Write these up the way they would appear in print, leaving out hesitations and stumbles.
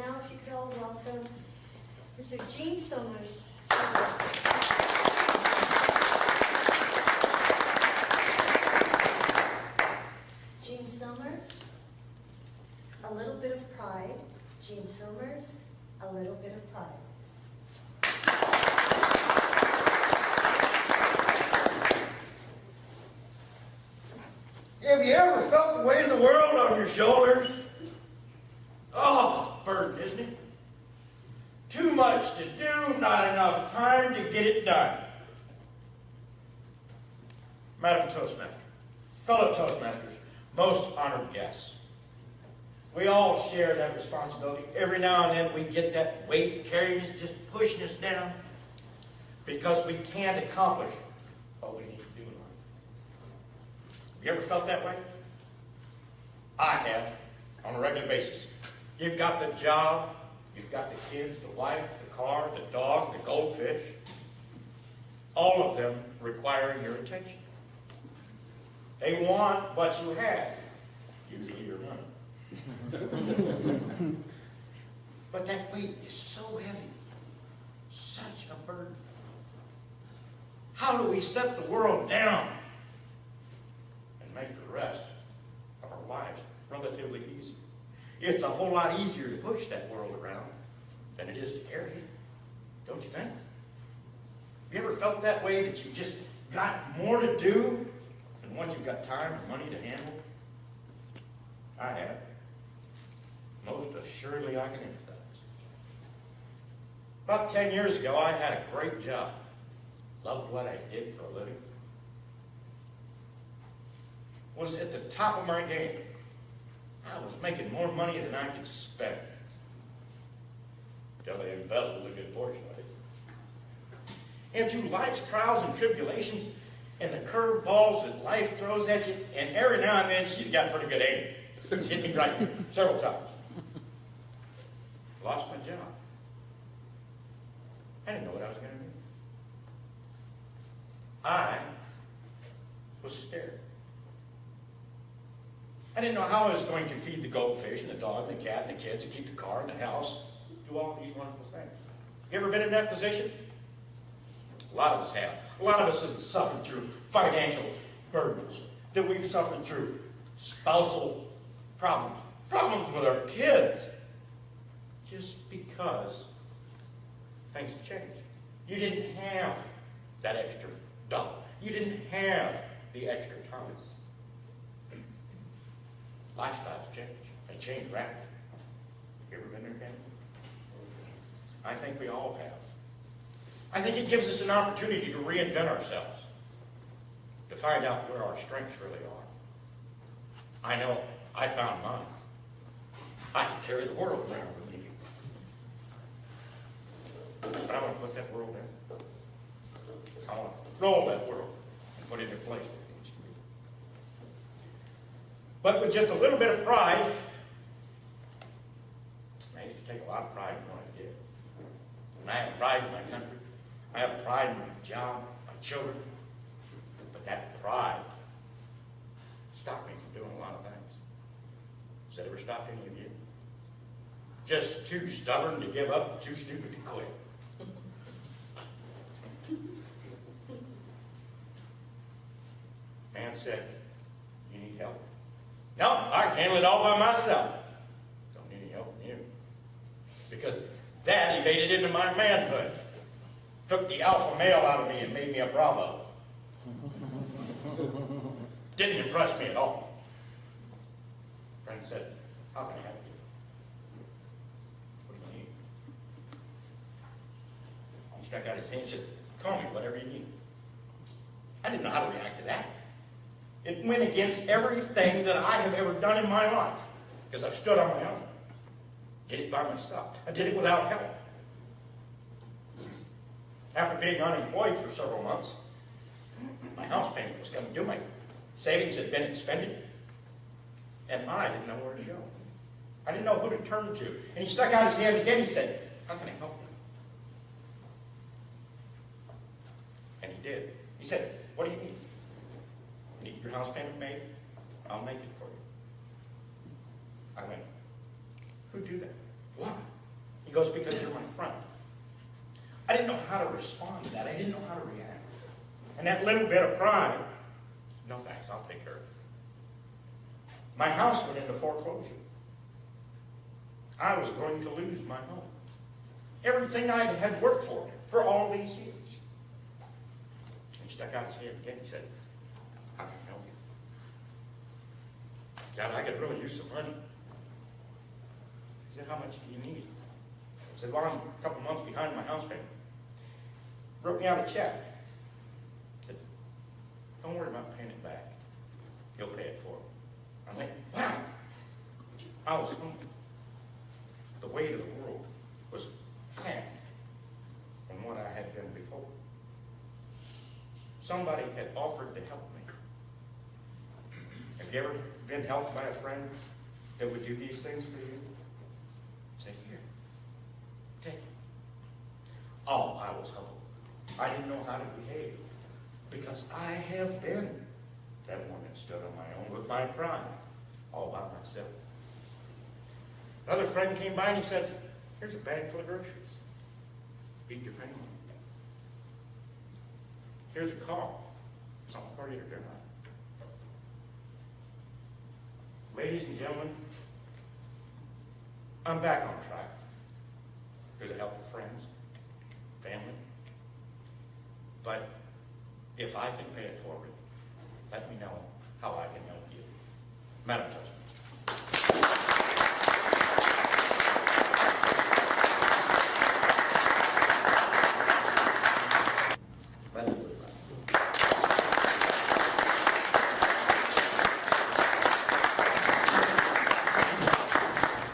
now, if you could all welcome Mr. Gene Summers. Gene Summers, a little bit of pride. Gene Summers, a little bit of pride. Have you ever felt the weight of the world on your shoulders? Oh, burden, isn't it? Too much to do, not enough time to get it done. Madam Toastmaster, fellow Toastmasters, most honored guests, we all share that responsibility. Every now and then we get that weight carrying us, just pushing us down, because we can't accomplish what we need to do in life. Have you ever felt that way? I have, on a regular basis. You've got the job, you've got the kids, the wife, the car, the dog, the goldfish, all of them requiring your attention. They want what you have, usually your money. But that weight is so heavy, such a burden. How do we set the world down and make the rest of our lives relatively easy? It's a whole lot easier to push that world around than it is to carry it, don't you think? Have you ever felt that way, that you just got more to do than once you've got time and money to handle? I have. Most assuredly I can empathize. About 10 years ago, I had a great job. Loved what I did for a living. Was at the top of my game. I was making more money than I could spend. Till they embezzled a good portion of it. And through life's trials and tribulations and the curveballs that life throws at you, and every now and then she's got pretty good aim. She's hit me right several times. Lost my job. I didn't know what I was going to do. I was scared. I didn't know how I was going to feed the goldfish and the dog and the cat and the kids and keep the car and the house, do all of these wonderful things. You ever been in that position? A lot of us have. A lot of us have suffered through financial burdens, that we've suffered through spousal problems, problems with our kids, just because things have changed. You didn't have that extra dollar. You didn't have the extra time. Lifestyles change. They change rapidly. You ever been there, Ken? I think we all have. I think it gives us an opportunity to reinvent ourselves, to find out where our strengths really are. I know I found mine. I can carry the world around with me. But I want to put that world in. I want to roll that world and put it in place. But with just a little bit of pride, I used to take a lot of pride in what I did. And I have pride in my country. I have pride in my job, my children. But that pride stopped me from doing a lot of things. Has that ever stopped any of you? Just too stubborn to give up, too stupid to quit. Man said, "You need help." No, I can handle it all by myself. Don't need any help from you. Because that evaded into my manhood. Took the alpha male out of me and made me a bravo. Didn't impress me at all. Friend said, "How can I help you? What do you need?" He stuck out his hand and said, "Call me, whatever you need." I didn't know how to react to that. It went against everything that I have ever done in my life, because I've stood on my own. Did it by myself. I did it without help. After being unemployed for several months, my house payment was coming due. My savings had been expended, and I didn't know where to go. I didn't know who to turn to. And he stuck out his hand again. He said, "How can I help you?" And he did. He said, "What do you need? Need your house payment made? I'll make it for you." I went, "Who'd do that? Why?" goes, because you're my friend. I didn't know how to respond to that. I didn't know how to react. And that little bit of pride, no thanks, I'll take care of it. My house went into foreclosure. I was going to lose my home. Everything I had worked for all these years. He stuck out his head again. He said, "I can help you. Dad, I could really use some money." He said, "How much do you need?" I said, "Well, I'm a couple months behind my house payment." Wrote me out a check. Said, "Don't worry about paying it back. He'll pay it for me." I'm like, wow. I was humbled. The weight of the world was half from what I had been before. Somebody had offered to help me. Have you ever been helped by a friend that would do these things for you? Say, "Here, take it." Oh, I was humbled. I didn't know how to behave because I have been that one that stood on my own with my pride all by myself. Another friend came by and he said, "Here's a bag full of groceries. Feed your family. Here's a car. Something for you to drive." Ladies and gentlemen, I'm back on track through the help of friends, family. But if I can pay it forward, let me know how I can help you. Madam Toastmaster.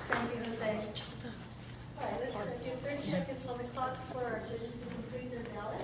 Thank you, Jose. All right, let's do 30 seconds on the clock for our judges to complete their ballot.